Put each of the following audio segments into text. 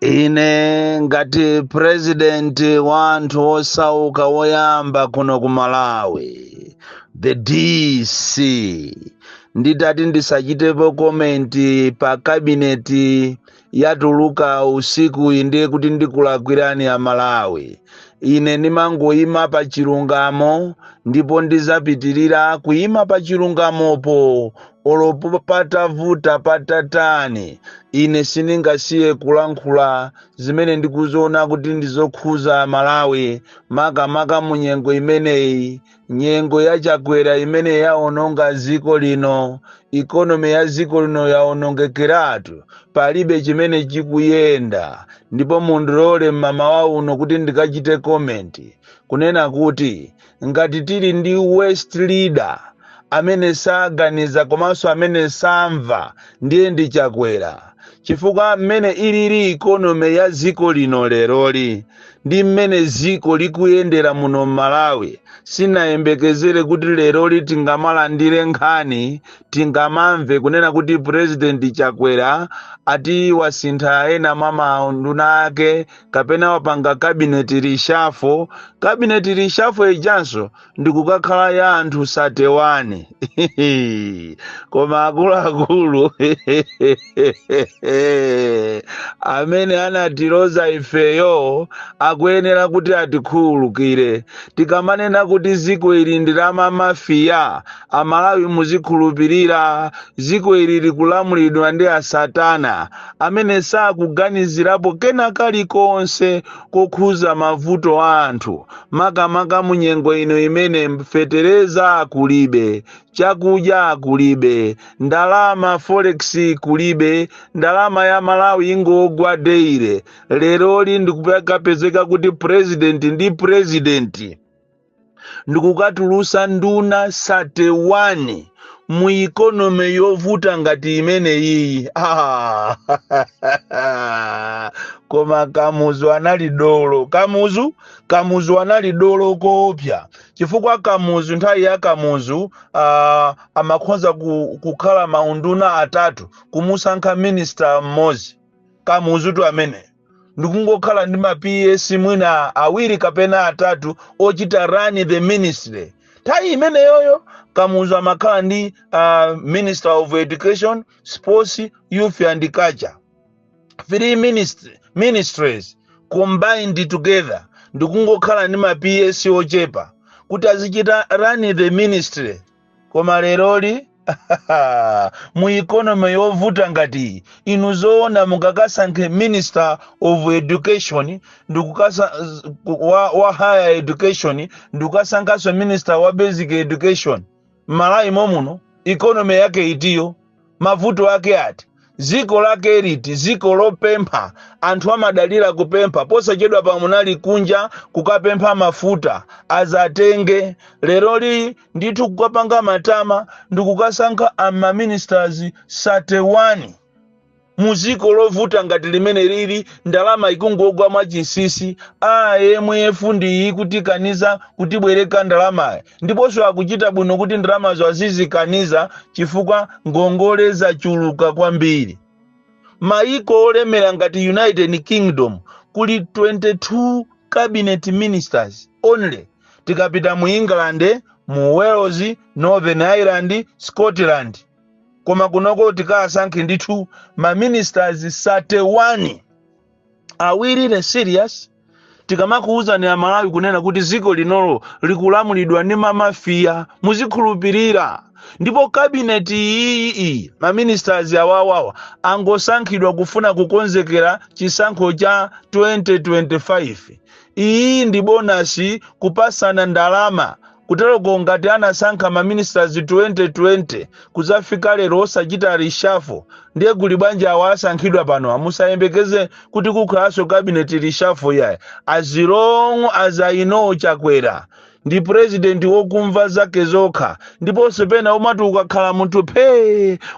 Ine ngati president wa anthu osauka woyamba kuno ku Malawi, the DC, nditati ndisachitepo komenti pa kabineti yatuluka usiku ndiye kuti ndikulakwirani ya Malawi. Ine nimangoyima pa chilungamo ndipo ndizapitirira kuyima pa chilungamopo olopo patavuta patatani. Ine siningasiye kulankhula zimene ndikuziona kuti ndizokhuza Malawi makamaka mu nyengo imeneyi, nyengo ya chakwera imene yaononga dziko lino, ikonomi ya dziko lino yaonongekeratu, palibe chimene chikuyenda. Ndipo mundilole mmamawa uno kuti ndikachite komenti kunena kuti ngati tili ndi West leader amene saganiza komanso amene samva, ndiye ndi chakwera. Chifukwa mmene iliri ikonomi ya dziko lino leroli ndi mmene dziko likuyendera muno Malawi, sinayembekezere kuti leroli tingamalandire nkhani, tingamamve kunena kuti President Chakwera ati wasintha ena mwa maunduna ake kapena wapanga kabineti reshuffle. Kabineti reshuffle ijanso ndikukakhala ya anthu 31 koma akuluakulu amene anatiloza ifeyo akuyenera kuti atikhululukire. Tikamanena kuti dziko ili ndi la mamafiya, Amalawi muzikhulupirira, dziko ili likulamulidwa ndi asatana amene sakuganizirapo kena kalikonse kokhuza mavuto a anthu. Makamaka mu nyengo ino imene fetereza kulibe, chakudya kulibe, ndalama forex kulibe, ndalama ya Malawi ingogwa deire. Leroli ndikupezeka kuti president ndi president ndikukatulusa nduna 31 mu ikonomi yovuta ngati imene iyi. Koma Kamuzu anali dolo. Kamuzu anali dolo koopsa. Chifukwa Kamuzu, nthawi ya Kamuzu amakhonza kukhala maunduna atatu kumusankha minister mmodzi. Kamuzu tu amene ndikungokhala ndi ma PS mwina awiri kapena atatu ochita run the ministry. Nthawi imene yoyo Kamuzu amakhala ndi Minister of Education, Sports, Youth and Culture. 3 ministries combined together. Ndikungokhala ndi ma PS ochepa kuti azichita run the ministry. Koma leroli mu economy yovuta ngati inu zoona mukakasankhe Minister of Education ndikukasa wa higher education, ndikukasankhaso Minister wa basic education. Malawi momuno economy yake itiyo, mavuto ake ati, ziko lake liti, ziko lopempha, anthu amadalira kupempha, posachedwa pamunali kunja kukapempha mafuta azatenge. Leroli ndithu kukapanga matama ndikukasankha ama ministers 31 muziko lovuta ngati limene lili, ndalama ikungogwa mwachisisi. AMF ndi kutikaniza kutibwereka ndalama, ndiponso akuchita bwino kuti ndalamazo azizikaniza chifukwa ngongole zachuluka kwambiri. Maiko olemera ngati United Kingdom kuli 22 cabinet ministers only. Tikapita mu England, mu Wales, Northern Ireland, Scotland, koma kunoko tikasankhe ndithu ma ministers 31. Awiri ne serious. Tikamakuuza ni Amalawi kunena kuti ziko linolo likulamulidwa ndi mamafiya, muzikhulupirira. Ndipo kabineti iyi ma ministers awawawa angosankhidwa kufuna kukonzekera chisankho cha 2025. Iyi ndi bonasi kupasana ndalama. Kutero ngati anasankha ma ministers 2020 kuzafika lero osachita reshuffle, ndiye kuli banja awasankhidwa pano amusayembekeze kuti kukhalanso cabinet reshuffle yaye. As long as I know Chakwera ndi president wokumva zake zokha, ndiponso pena umati ukakhala munthu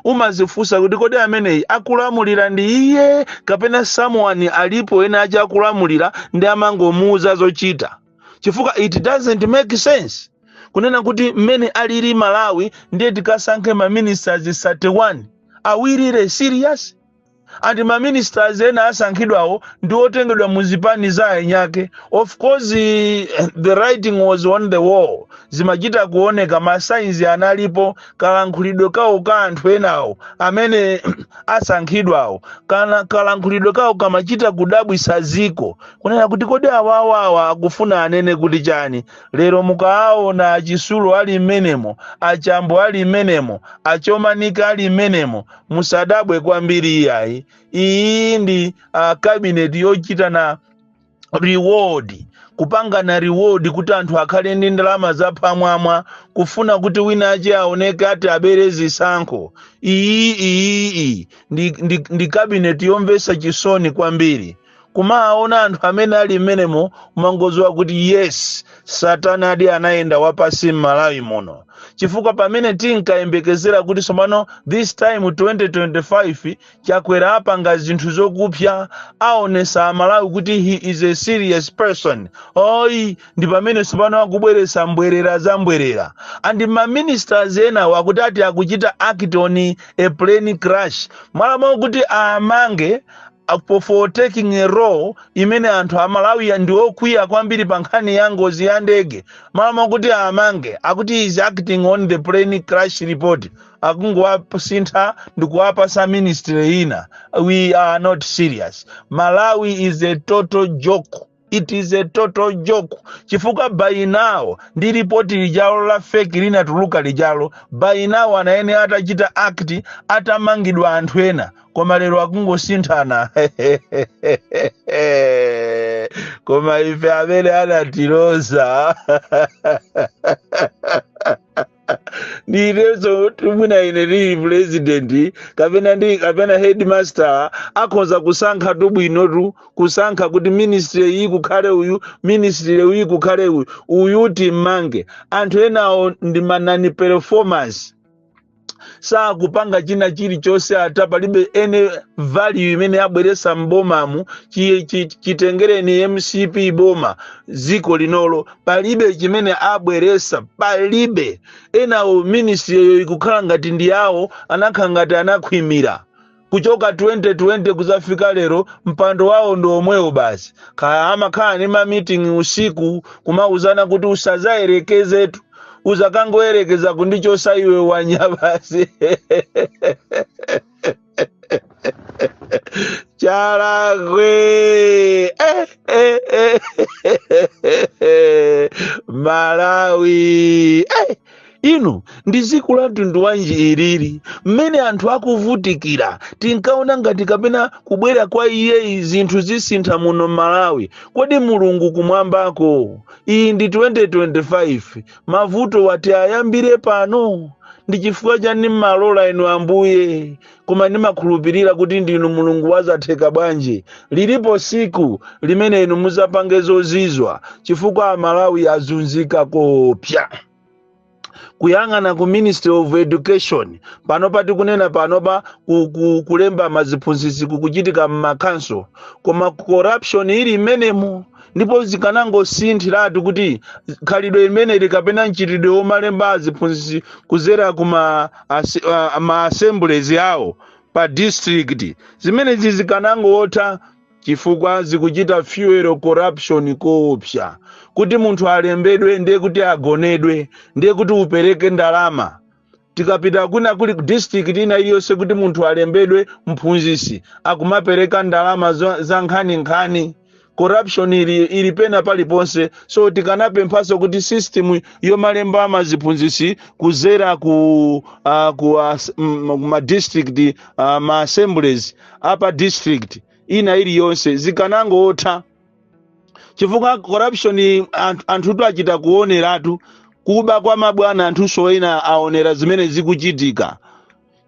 umazifunsa kuti kodi ameneyi akulamulira ndi iye kapena someone alipo ena aja akulamulira ndi amangomuuza zochita. Chifukwa it doesn't make sense kunena kuti mmene aliri Malawi ndiye tikasankhe ma ministers 31. Are we really serious? and ministers ena asankhidwawo ndi otengedwa muzipani za enyake. Of course the writing was on the wall, zimachita kuoneka, masainzi analipo, kalankhulidwe kawo ka anthu enawo amene asankhidwawo, kalankhulidwe kawo kamachita kudabwisa ziko, kunena kuti kodi awawawa akufuna anene kuti chani. Lero mukaona achisulu ali mmenemo, achambo ali mmenemo, achomanika ali mmenemo, musadabwe kwambiri iyayi. Iyi ndi cabinet yochita na reward, kupanga na reward kuti anthu akhale ndi ndalama zapamwamba, kufuna kuti wina aje aoneke ati abere zisankho. Iyi ndi cabinet yomvesa chisoni kwambiri. Kumaona anthu amene ali mmenemo umangozwa kuti yes, Satana adi anaenda wapasi m'Malawi muno. Chifukwa pamene tinkayembekezera kuti somano this time 2025 chakwera apanga zinthu zokupya, aonesa Malawi kuti he is a serious person. Oi, ndi pamene somano akubweresa mbwerera za mbwerera. And ma ministers ena wakuti ati akuchita act on a plane crash. Malamo kuti amange for taking a role imene anthu amalawi ndi okwiya kwambiri pa nkhani ya ngozi ya ndege. Malamo kuti amange akuti is acting on the plane crash report, akungowapasintha ndi kuwapasa ministry ina. We are not serious. Malawi is a total joke. It is a total joke. Chifukwa by now ndi ripoti lijalo la fake lina tuluka lijalo, by now anaene atachita act atamangidwa anthu ena, koma lero akungosinthana. Koma ife amene anatiloza ndirezo tumuna ine ndi president kapena headmaster akhoza kusankha tubwinotu, kusankha kuti ministry iyi kukhale uyu, ministry uyi kukhale uyu, uyu timmange. Anthu enawo ndi manani performance, saa kupanga china chilichonse ata palibe ene value imene abweresa mbomamu, chitengereni MCP boma ziko linolo, palibe chimene abweresa, palibe. Enawo ministry yoyo ikukhala ngati ndi yawo, anakhala ngati anakhwimira. Kuchoka 2020 kuzafika lero mpando wao ndo omwewo basi. Kaya amakhala ni ma meeting usiku kumauzana kuti usazayerekezetu, uzakangoyerekeza kundichosa iwe wanyabasi. Charagwe Malawi inu ndi ziku la mtundu wanji ilili, mmene anthu akuvutikira, tinkaona ngati kapena kubwera kwa iye zinthu zisintha muno Malawi. Kodi Mulungu kumwambako, iyi ndi 2025, mavuto wati ayambire pano. Ndi chifukwa chani mmalola inu Ambuye, koma ndimakhulupirira kuti ndinu Mulungu wazatheka bwanji. Lilipo siku limene inu muzapange zozizwa, chifukwa Malawi azunzika kopya. Kuyang'ana ku Ministry of Education, panopa tikunena panopa kulemba maziphunzitsi kukuchitika m'makanso, koma corruption ili imenemo. Ndipo zikanangosinthiratu kuti khalidwe imene likapena nchitidwe omalemba aziphunzitsi kuzera kuma assemblies yawo pa district, zimene zikanangotha, chifukwa zikuchita fuel corruption kopya. Kuti munthu alembedwe ndiye kuti agonedwe, ndiye kuti upereke ndalama. Tikapita kuna kuli district ina iliyonse kuti munthu alembedwe mphunzitsi, akumapereka ndalama za nkhani. Corruption ili pena paliponse. So tikanapemphaso kuti system yomalemba amaziphunzitsi kuzera ku ma district, ma assemblies apa district ina iliyonse zikanangotha. Chifukwa corruption anthu achita kuoneratu, kuba kwa mabwana anthu soina aonera zimene zikuchitika.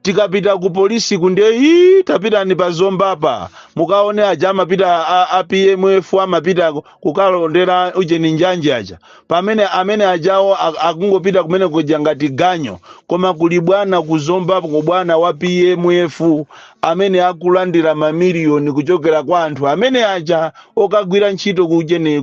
Tikapita ku polisi kunde tapita ni pazombapa, mukaone aja amapita APMF amapita kukalondera ujeni njanje aja, pamene amene ajawo akungopita kumene kuja ngati ganyo, koma kuli bwana kuzombapo ku bwana wa PMF amene akulandira mamiliyoni kuchokera kwa anthu amene aja okagwira ntchito kujeni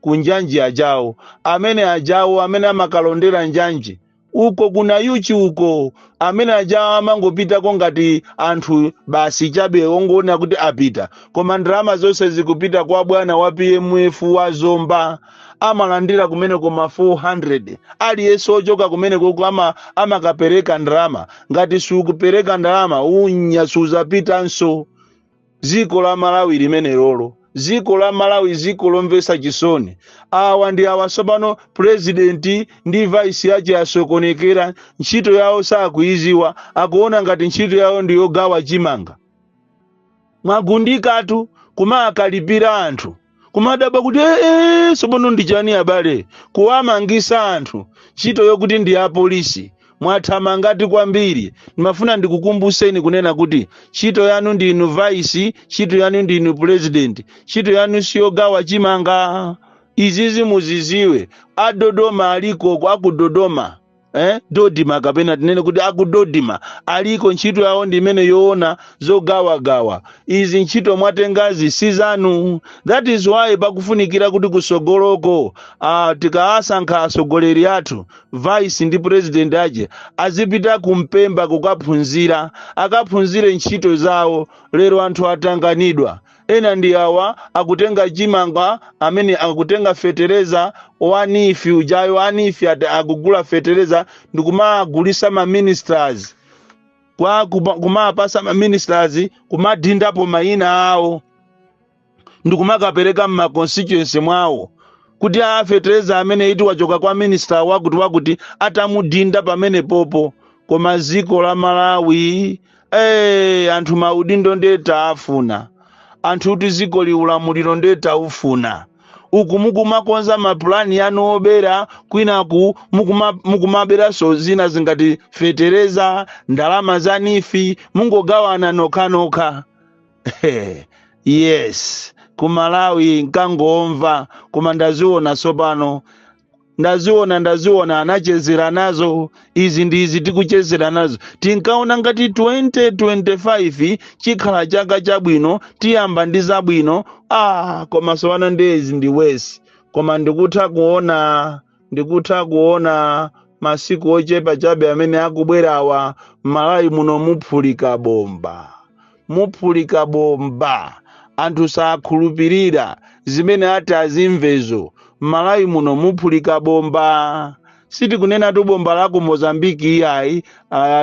ku njanje ajawo, amene ajawo amene amakalondera njanje uko kuna yuchi uko amene aja amangopitako ngati anthu basi chabe ongoona kuti apita, koma ndalama zonse zikupita kwa bwana wa PMF wa Zomba, amalandira kumene koma 400 aliyense ochoka kumene koko amakapereka ndalama. Ngati sukupereka ndalama unya suzapitanso. Ziko la Malawi limene lolo, ziko la Malawi ziko lomvesa chisoni. Awa ndi awa sopano president ndi vice yache asokonekera, ntchito yawo sakuiziwa, akuona ngati ntchito yawo ndi yogawa chimanga. Mwagundikatu kumakalipira anthu, kumadaba kuti sopano ndi chani abale, kuwamangisa anthu ntchito yokuti ndi ya polisi. Mwathamangati kwambiri. Nimafuna ndikukumbuseni kunena kuti ntchito yanu ndi inu vice, ntchito yanu ndi inu president, ntchito yanu siyogawa chimanga. Izizi muziziwe. Adodoma aliko akudodoma, Dodima kapena tinene kuti akudodima aliko ntchito yawo ndi imene yoona zogawa. Izi ntchito mwatengazi sizanu. That is why pakufunikira kuti kusogoloko tikasankha asogoleri athu vice ndi president aje azipita kumpemba kukaphunzira, akaphunzire ntchito zawo. Lero anthu atanganidwa. Ena ndi awa akutenga chimanga amene akutenga fetereza wanifi ujayo anifi akugula fetereza ndikumagulisa ma ministers, kwa kumapasa ma ministers kumadindapo mayina awo ndikumakapereka ma constituency mwawo kuti fetereza amene iti wachoka kwa minister wakuti atamudinda pamene popo. Koma ziko la Malawi anthu maudindo ndeta afuna, anthu kuti ziko liulamuliro ndeta ufuna. Uku mukumakonza maplani yanu obera, kwinaku mukumabera so zina zingati fetereza, ndalama za nifi, mungogawana nokha. Yes, ku Malawi nkangomva, koma ndaziona sopano. Ndaziona anachezera nazo. Izi ndizi tikuchezera nazo. Tinkaona ngati 2025 chikhala chaka chabwino, tiyamba ndi zabwino. Koma sopano ndezi ndi wesi. Koma ndikutha kuona masiku ochepa chabe amene akubwerawa Malawi muno muphulika bomba. Anthu sakhulupirira zimene ati azimvezo. Malawi muno muphulika bomba. Siti kunena tu bomba la ku Mozambiki iyayi,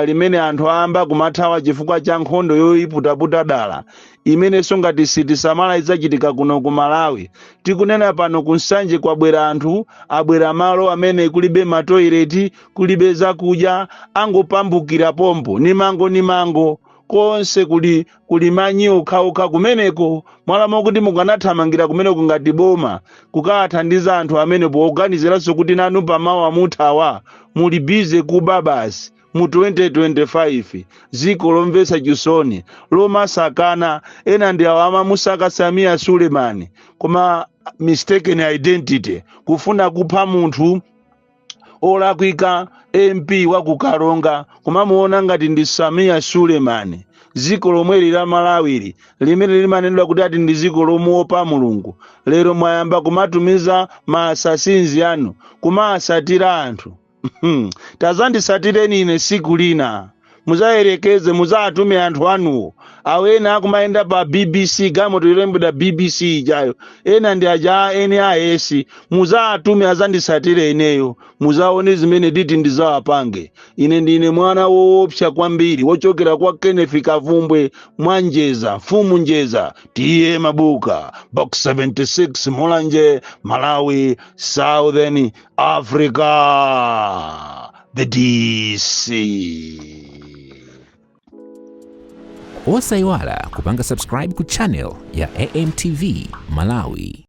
limene anthu amba kumathawa chifukwa cha nkhondo yoyiputaputa dala, imene songati siti samala idzachitika kuno ku Malawi. Tikunena pano kunsanje kwabwera anthu, abwera malo amene kulibe matoileti, kulibe zakudya, angopambukira pompo nimango konse kuli manyi okha kumeneko. Mwalamo kuti mukanathamangira kumeneko ngati boma kukathandiza anthu amene poganiziranso kuti nanu pamawa muthawa muli bize kuba basi. Mu 2025 ziko lomvesa chisoni lomasakana. Ena ndi awama musaka Samia Suleiman koma mistaken identity, kufuna kupha munthu olakwika MP wa kukalonga kumamuona ngati ndi Samia Suleiman. Ziko lomwe la Malawi limene limanenedwa kuti ati ndi ziko lomuopa Mulungu, lero mwayamba kumatumiza maasasinzi anu kumasatira anthu. Tazandisatireni ine siku lina, muzayerekeze, muzatume anthu anuwo. Awena akumaenda pa BBC, gamoto ilembeda BBC ijayo. Ena ndi aja NIS, muzatume azandisatire ineyo. Muzaone zimene titi ndizawapange. Ine ndine mwana woopsa kwambiri, wochokera kwa Kenneth Kavumbwe Mwanjeza, Fumu Njeza, Tiye Mabuka, Box 76 Mulanje, Malawi, Southern Africa, the DC. Usaiwala kupanga subscribe ku channel ya AMTV Malawi.